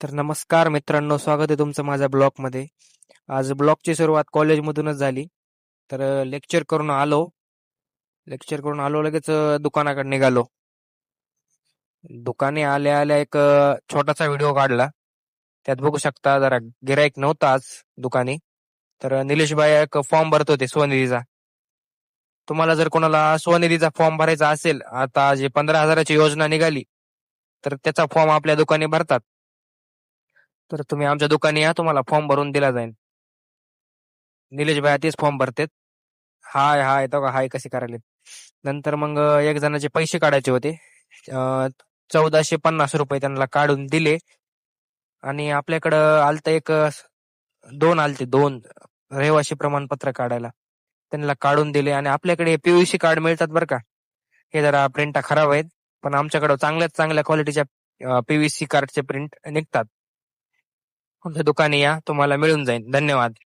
तर नमस्कार मित्रांनो, स्वागत आहे तुमचं माझ्या ब्लॉगमध्ये. आज ब्लॉगची सुरुवात कॉलेजमधूनच झाली. तर लेक्चर करून आलो लगेच दुकानाकडे निघालो. दुकानी आल्या आल्या एक छोटासा व्हिडिओ काढला. त्यात बघू शकता जरा गिराईक नव्हता आज दुकानी. तर निलेश भाई एक फॉर्म भरत होते स्वनिधीचा. तुम्हाला जर कोणाला स्वनिधीचा फॉर्म भरायचा असेल, आता जे 15,000ची योजना निघाली, तर त्याचा फॉर्म आपल्या दुकानी भरतात. तर तुम्ही आमच्या दुकानी या, तुम्हाला फॉर्म भरून दिला जाईल. निलेश भाई तेच फॉर्म भरतेत. हाय हाय तो का हाय कसे करायले. नंतर मग एक जणाचे पैसे काढायचे होते. 1450 रुपये त्यांना काढून दिले. आणि आपल्याकडं आलतं दोन आलते, दोन रहिवासी प्रमाणपत्र काढायला. त्यांना काढून दिले आणि आपल्याकडे पीयूसी कार्ड मिळतात बरं का. हे जरा प्रिंटा खराब आहेत, पण आमच्याकडे चांगल्यात चांगल्या क्वालिटीच्या पीव्हीसी कार्डचे प्रिंट निघतात. आमच्या दुकानी या, तुम्हाला मिळून जाईल. धन्यवाद.